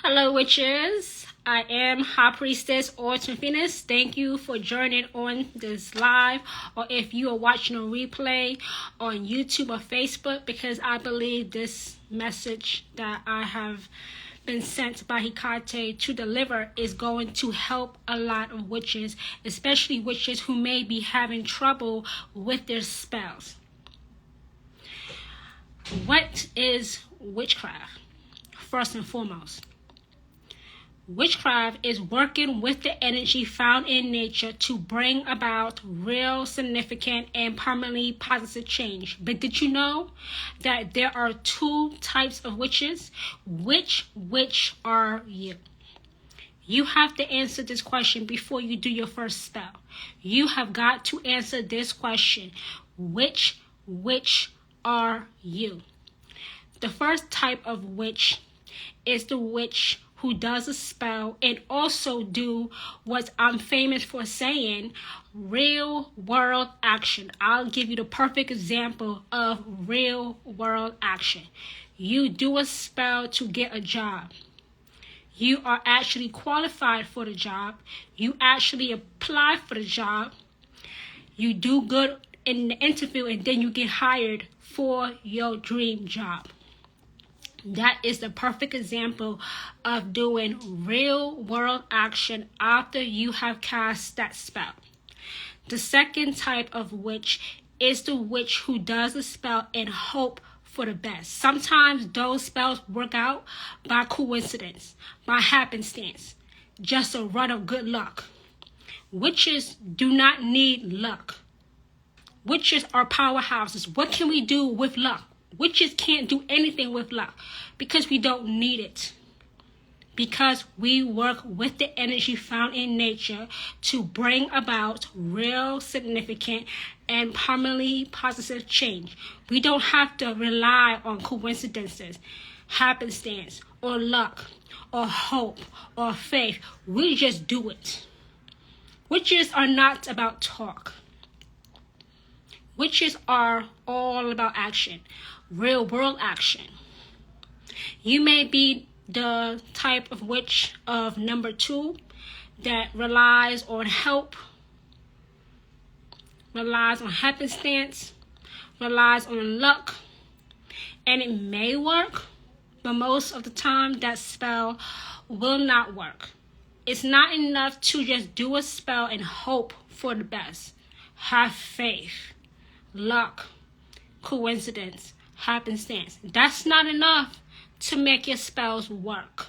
Hello, witches. I am High Priestess Autumn Venus. Thank you for joining on this live, or if you are watching a replay on YouTube or Facebook, because I believe this message that I have been sent by Hecate to deliver is going to help a lot of witches, especially witches who may be having trouble with their spells. What is witchcraft? First and foremost, witchcraft is working with the energy found in nature to bring about real, significant, and permanently positive change. But did you know that there are two types of witches? Which witch are you? You have to answer this question before you do your first spell. You have got to answer this question. Which witch are you? The first type of witch is the witch who does a spell and also do what I'm famous for saying, real world action. I'll give you the perfect example of real world action. You do a spell to get a job. You are actually qualified for the job. You actually apply for the job. You do good in the interview and then you get hired for your dream job. That is the perfect example of doing real world action after you have cast that spell. The second type of witch is the witch who does a spell and hope for the best. Sometimes those spells work out by coincidence, by happenstance, just a run of good luck. Witches do not need luck. Witches are powerhouses. What can we do with luck? Witches can't do anything with luck because we don't need it. Because we work with the energy found in nature to bring about real, significant, and permanently positive change. We don't have to rely on coincidences, happenstance, or luck, or hope, or faith. We just do it. Witches are not about talk. Witches are all about action, real world action. You may be the type of witch of number 2 that relies on help, relies on happenstance, relies on luck, and it may work, but most of the time that spell will not work. It's not enough to just do a spell and hope for the best. Have faith, luck, coincidence, happenstance. That's not enough to make your spells work.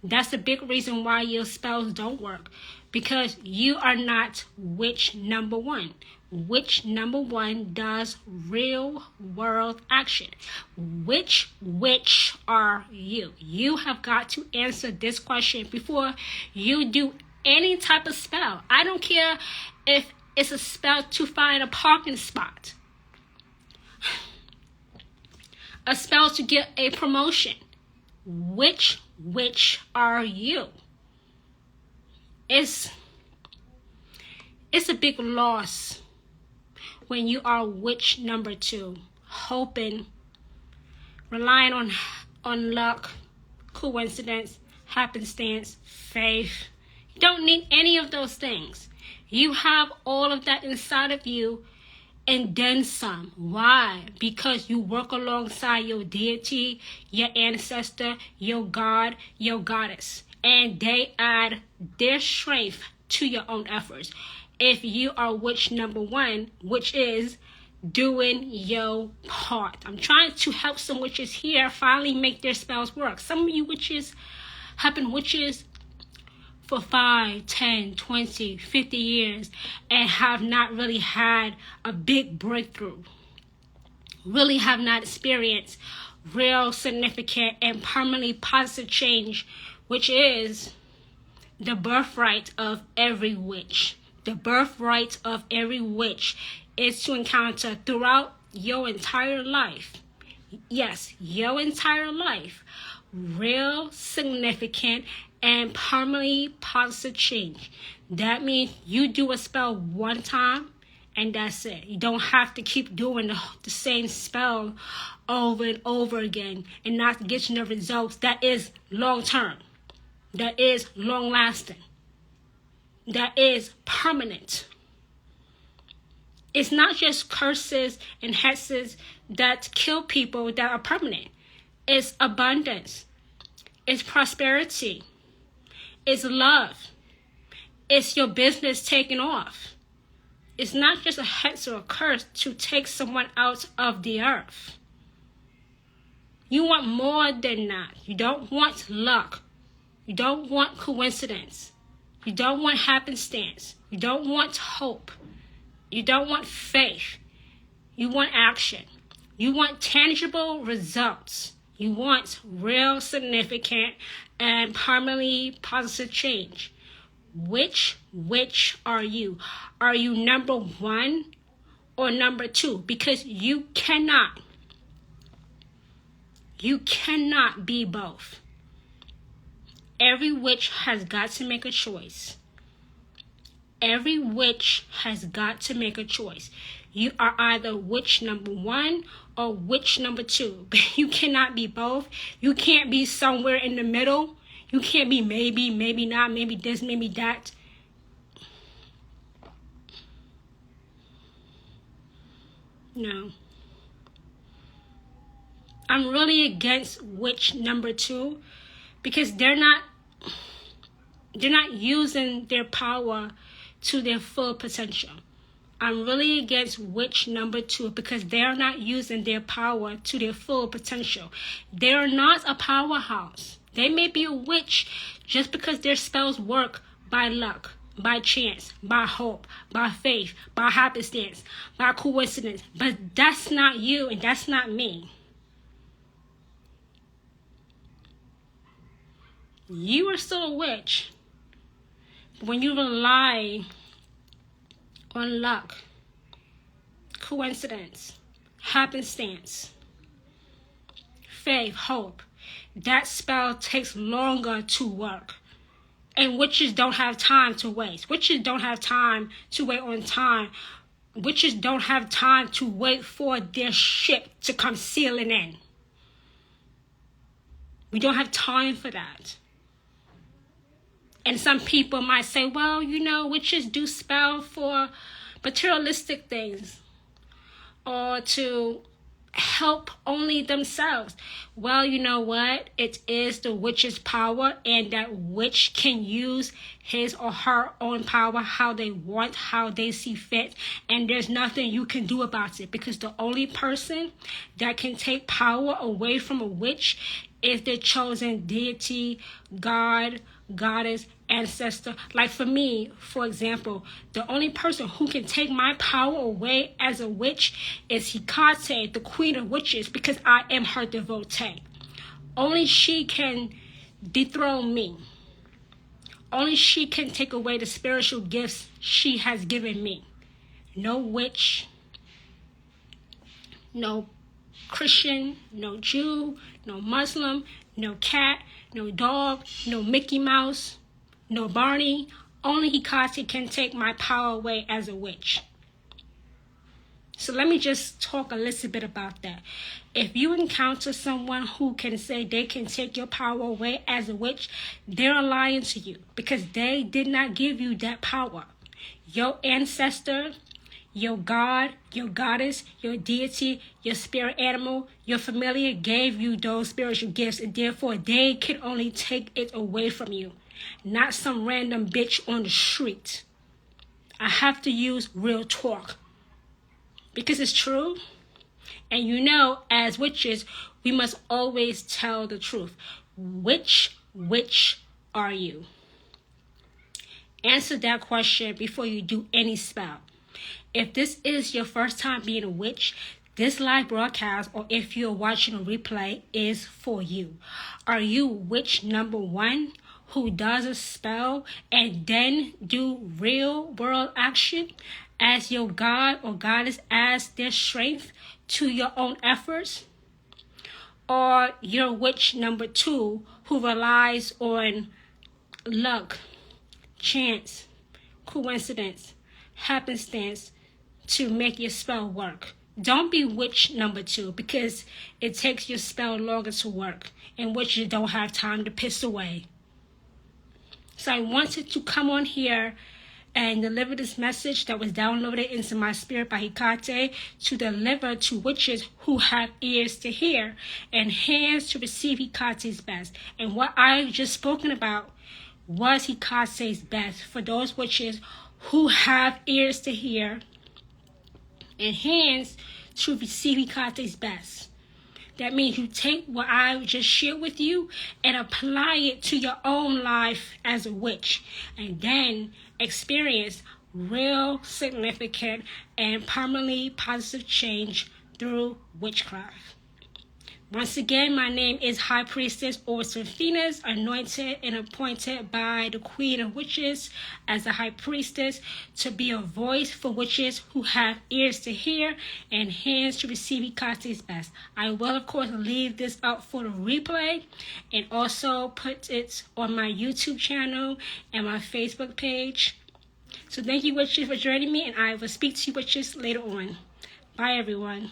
That's a big reason why your spells don't work, because you are not witch number 1. Witch number 1 does real world action. Which witch are you? You have got to answer this question before you do any type of spell. I don't care if it's a spell to find a parking spot, a spell to get a promotion. Which witch are you? It's a big loss when you are witch number 2, hoping, relying on luck, coincidence, happenstance, faith. You don't need any of those things. You have all of that inside of you and then some. Why? Because you work alongside your deity, your ancestor, your god, your goddess. And they add their strength to your own efforts. If you are witch number 1, which is doing your part. I'm trying to help some witches here finally make their spells work. Some of you witches have been witches for 5, 10, 20, 50 years and have not really had a big breakthrough. Really have not experienced real, significant, and permanently positive change, which is the birthright of every witch. The birthright of every witch is to encounter throughout your entire life. Yes, your entire life. Real, significant, and permanently positive change. That means you do a spell one time and that's it. You don't have to keep doing the same spell over and over again and not get you the results that is long term, that is long lasting, that is permanent. It's not just curses and hexes that kill people that are permanent. It's abundance. It's prosperity. It's love. It's your business taking off. It's not just a hex or a curse to take someone out of the earth. You want more than that. You don't want luck. You don't want coincidence. You don't want happenstance. You don't want hope. You don't want faith. You want action. You want tangible results. You want real, significant, and permanently positive change. Which are you? Are you number 1 or number 2? Because you cannot be both. Every witch has got to make a choice. Every witch has got to make a choice. You are either witch number 1 or witch number 2. But you cannot be both. You can't be somewhere in the middle. You can't be maybe not, maybe this, maybe that. No. I'm really against witch number 2 because they're not using their power to their full potential. I'm really against witch number 2 because they're not using their power to their full potential. They're not a powerhouse. They may be a witch just because their spells work by luck, by chance, by hope, by faith, by happenstance, by coincidence. But that's not you and that's not me. You are still a witch. When you rely on luck, coincidence, happenstance, faith, hope, that spell takes longer to work. And witches don't have time to waste. Witches don't have time to wait on time. Witches don't have time to wait for their ship to come sailing in. We don't have time for that. And some people might say, well, witches do spell for materialistic things or to help only themselves. Well, you know what? It is the witch's power, and that witch can use his or her own power how they want, how they see fit, and there's nothing you can do about it, because the only person that can take power away from a witch is their chosen deity, God, goddess, ancestor. Like for me, for example, the only person who can take my power away as a witch is Hecate, the queen of witches, because I am her devotee. Only she can dethrone me. Only she can take away the spiritual gifts she has given me. No witch, no Christian, no Jew, no Muslim, no cat, no dog, no Mickey Mouse, no Barney. Only Hecate can take my power away as a witch. So let me just talk a little bit about that. If you encounter someone who can say they can take your power away as a witch, they're lying to you, because they did not give you that power. Your ancestor, your God, your goddess, your deity, your spirit animal, your familiar gave you those spiritual gifts, and therefore they can only take it away from you, not some random bitch on the street. I have to use real talk because it's true. And as witches, we must always tell the truth. Which witch are you? Answer that question before you do any spell. If this is your first time being a witch, this live broadcast, or if you're watching a replay, is for you. Are you witch number 1 who does a spell and then do real world action as your God or goddess adds their strength to your own efforts? Or you're witch number 2 who relies on luck, chance, coincidence, happenstance, to make your spell work. Don't be witch number 2, because it takes your spell longer to work, and which you don't have time to piss away. So I wanted to come on here and deliver this message that was downloaded into my spirit by Hecate, to deliver to witches who have ears to hear and hands to receive Hecate's best. And what I've just spoken about was Hecate's best for those witches who have ears to hear and hands to receive Hecate's best. That means you take what I just shared with you and apply it to your own life as a witch, and then experience real, significant, and permanently positive change through witchcraft. Once again, my name is High Priestess Orserfinas, anointed and appointed by the Queen of Witches as a High Priestess to be a voice for witches who have ears to hear and hands to receive Hecate's best. I will, of course, leave this up for the replay and also put it on my YouTube channel and my Facebook page. So thank you, witches, for joining me, and I will speak to you, witches, later on. Bye, everyone.